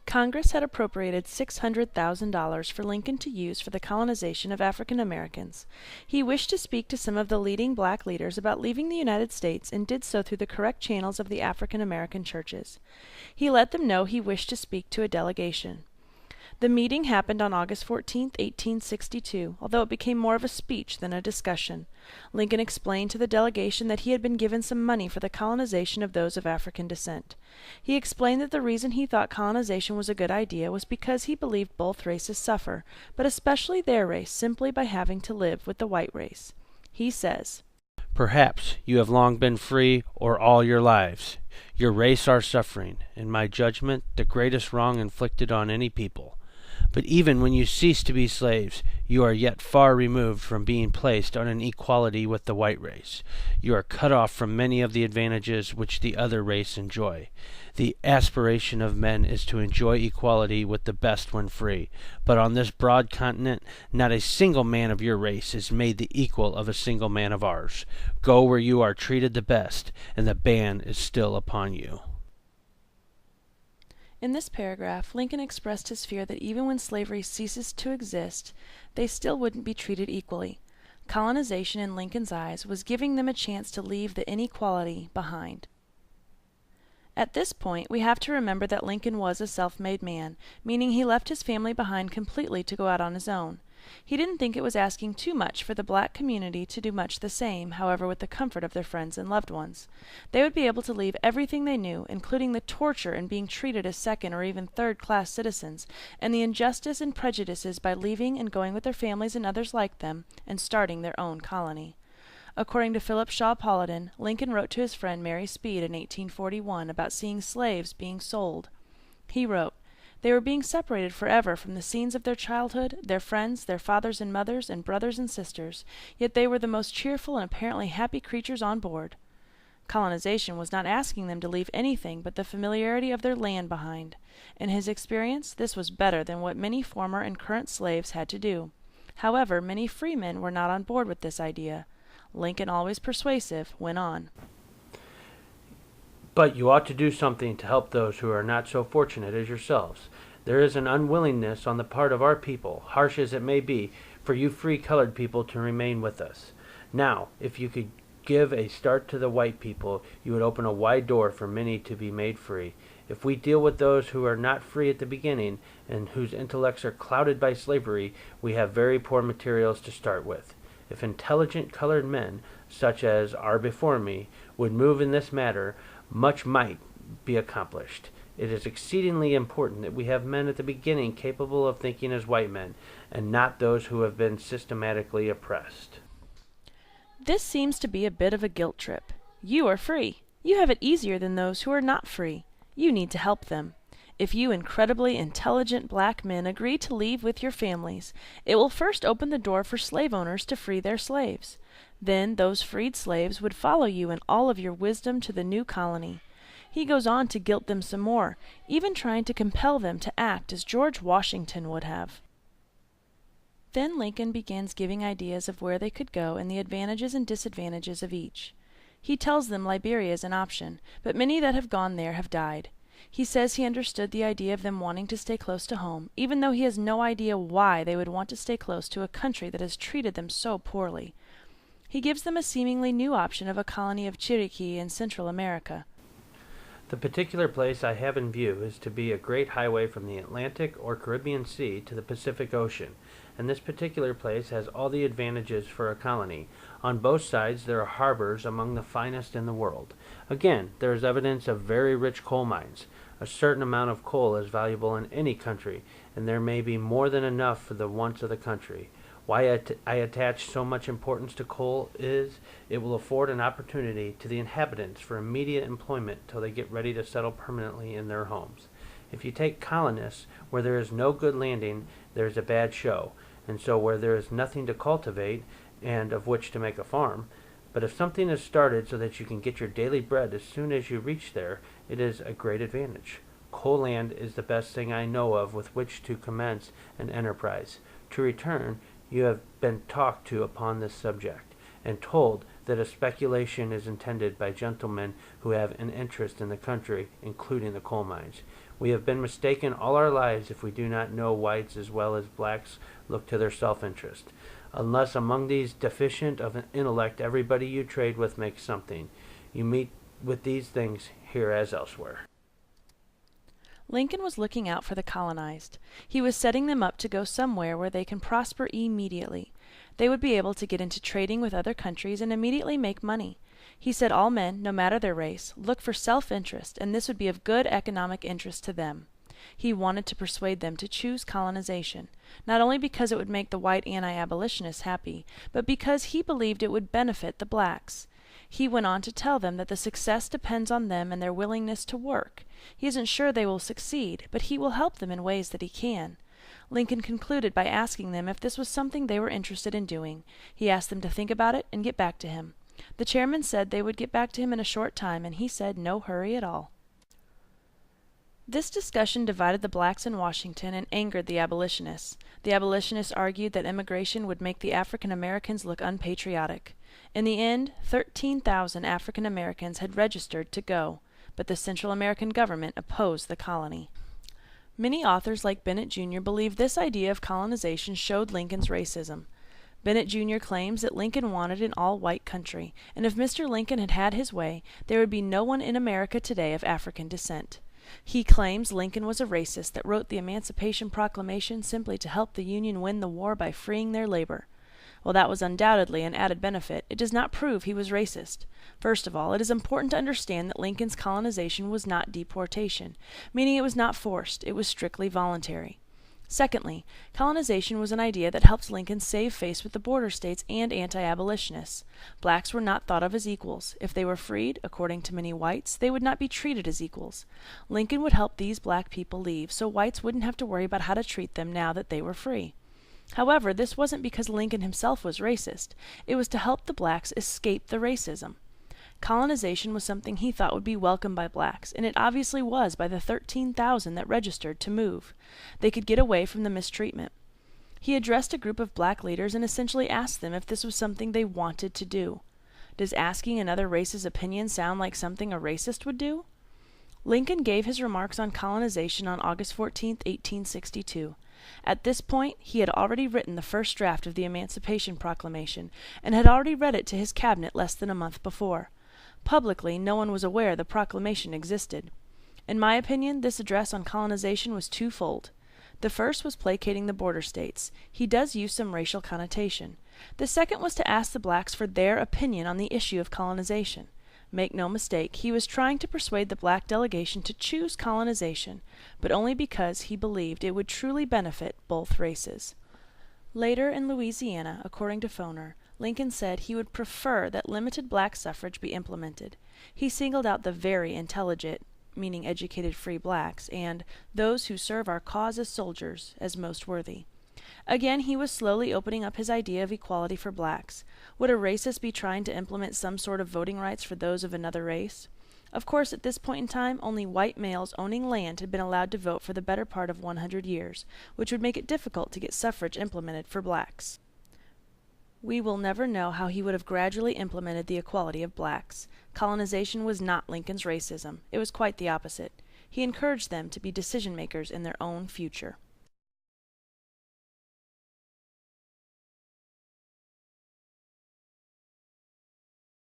Congress had appropriated $600,000 for Lincoln to use for the colonization of African Americans. He wished to speak to some of the leading black leaders about leaving the United States and did so through the correct channels of the African American churches. He let them know he wished to speak to a delegation. The meeting happened on August 14, 1862, although it became more of a speech than a discussion. Lincoln explained to the delegation that he had been given some money for the colonization of those of African descent. He explained that the reason he thought colonization was a good idea was because he believed both races suffer, but especially their race, simply by having to live with the white race. He says, "Perhaps you have long been free, or all your lives. Your race are suffering, in my judgment, the greatest wrong inflicted on any people. But even when you cease to be slaves, you are yet far removed from being placed on an equality with the white race. You are cut off from many of the advantages which the other race enjoy. The aspiration of men is to enjoy equality with the best when free. But on this broad continent, not a single man of your race is made the equal of a single man of ours. Go where you are treated the best, and the ban is still upon you." In this paragraph, Lincoln expressed his fear that even when slavery ceases to exist, they still wouldn't be treated equally. Colonization, in Lincoln's eyes, was giving them a chance to leave the inequality behind. At this point, we have to remember that Lincoln was a self-made man, meaning he left his family behind completely to go out on his own. He didn't think it was asking too much for the black community to do much the same, however, with the comfort of their friends and loved ones. They would be able to leave everything they knew, including the torture and being treated as second or even third-class citizens, and the injustice and prejudices by leaving and going with their families and others like them, and starting their own colony. According to Philip Shaw Paladin, Lincoln wrote to his friend Mary Speed in 1841 about seeing slaves being sold. He wrote, "They were being separated forever from the scenes of their childhood, their friends, their fathers and mothers, and brothers and sisters, yet they were the most cheerful and apparently happy creatures on board." Colonization was not asking them to leave anything but the familiarity of their land behind. In his experience, this was better than what many former and current slaves had to do. However, many free men were not on board with this idea. Lincoln, always persuasive, went on. "But you ought to do something to help those who are not so fortunate as yourselves. There is an unwillingness on the part of our people, harsh as it may be, for you free colored people to remain with us. Now, if you could give a start to the white people, you would open a wide door for many to be made free. If we deal with those who are not free at the beginning, and whose intellects are clouded by slavery, we have very poor materials to start with. If intelligent colored men, such as are before me, would move in this matter, much might be accomplished. It is exceedingly important that we have men at the beginning capable of thinking as white men, and not those who have been systematically oppressed." This seems to be a bit of a guilt trip. You are free. You have it easier than those who are not free. You need to help them. If you incredibly intelligent black men agree to leave with your families, it will first open the door for slave owners to free their slaves. Then those freed slaves would follow you in all of your wisdom to the new colony. He goes on to guilt them some more, even trying to compel them to act as George Washington would have. Then Lincoln begins giving ideas of where they could go and the advantages and disadvantages of each. He tells them Liberia is an option, but many that have gone there have died. He says he understood the idea of them wanting to stay close to home, even though he has no idea why they would want to stay close to a country that has treated them so poorly. He gives them a seemingly new option of a colony of Cherokee in Central America. "The particular place I have in view is to be a great highway from the Atlantic or Caribbean Sea to the Pacific Ocean, and this particular place has all the advantages for a colony. On both sides there are harbors among the finest in the world. Again, there is evidence of very rich coal mines. A certain amount of coal is valuable in any country, and there may be more than enough for the wants of the country. Why I attach so much importance to coal is it will afford an opportunity to the inhabitants for immediate employment till they get ready to settle permanently in their homes. If you take colonists, where there is no good landing, there is a bad show, and so where there is nothing to cultivate and of which to make a farm. But if something is started so that you can get your daily bread as soon as you reach there, it is a great advantage. Coal land is the best thing I know of with which to commence an enterprise. To return, you have been talked to upon this subject, and told that a speculation is intended by gentlemen who have an interest in the country, including the coal mines. We have been mistaken all our lives if we do not know whites as well as blacks look to their self-interest. Unless among these deficient of intellect everybody you trade with makes something. You meet with these things here as elsewhere. Lincoln was looking out for the colonized. He was setting them up to go somewhere where they can prosper immediately. They would be able to get into trading with other countries and immediately make money. He said all men, no matter their race, look for self-interest, and this would be of good economic interest to them. He wanted to persuade them to choose colonization, not only because it would make the white anti-abolitionists happy, but because he believed it would benefit the blacks. He went on to tell them that the success depends on them and their willingness to work. He isn't sure they will succeed, but he will help them in ways that he can. Lincoln concluded by asking them if this was something they were interested in doing. He asked them to think about it and get back to him. The chairman said they would get back to him in a short time, and he said no hurry at all. This discussion divided the blacks in Washington and angered the abolitionists. The abolitionists argued that immigration would make the African Americans look unpatriotic. In the end, 13,000 African Americans had registered to go, but the Central American government opposed the colony. Many authors like Bennett Jr. believe this idea of colonization showed Lincoln's racism. Bennett Jr. claims that Lincoln wanted an all-white country, and if Mr. Lincoln had had his way, there would be no one in America today of African descent. He claims Lincoln was a racist that wrote the Emancipation Proclamation simply to help the Union win the war by freeing their labor. While that was undoubtedly an added benefit, it does not prove he was racist. First of all, it is important to understand that Lincoln's colonization was not deportation, meaning it was not forced, it was strictly voluntary. Secondly, colonization was an idea that helped Lincoln save face with the border states and anti-abolitionists. Blacks were not thought of as equals. If they were freed, according to many whites, they would not be treated as equals. Lincoln would help these black people leave, so whites wouldn't have to worry about how to treat them now that they were free. However, this wasn't because Lincoln himself was racist. It was to help the blacks escape the racism. Colonization was something he thought would be welcomed by blacks, and it obviously was by the 13,000 that registered to move. They could get away from the mistreatment. He addressed a group of black leaders and essentially asked them if this was something they wanted to do. Does asking another race's opinion sound like something a racist would do? Lincoln gave his remarks on colonization on August 14, 1862. At this point, he had already written the first draft of the Emancipation Proclamation, and had already read it to his cabinet less than a month before. Publicly, no one was aware the proclamation existed. In my opinion, this address on colonization was twofold. The first was placating the border states. He does use some racial connotation. The second was to ask the blacks for their opinion on the issue of colonization. Make no mistake, he was trying to persuade the black delegation to choose colonization, but only because he believed it would truly benefit both races. Later in Louisiana, according to Foner, Lincoln said he would prefer that limited black suffrage be implemented. He singled out the very intelligent, meaning educated free blacks, and those who serve our cause as soldiers as most worthy. Again, he was slowly opening up his idea of equality for blacks. Would a racist be trying to implement some sort of voting rights for those of another race? Of course, at this point in time, only white males owning land had been allowed to vote for the better part of 100 years, which would make it difficult to get suffrage implemented for blacks. We will never know how he would have gradually implemented the equality of blacks. Colonization was not Lincoln's racism. It was quite the opposite. He encouraged them to be decision-makers in their own future.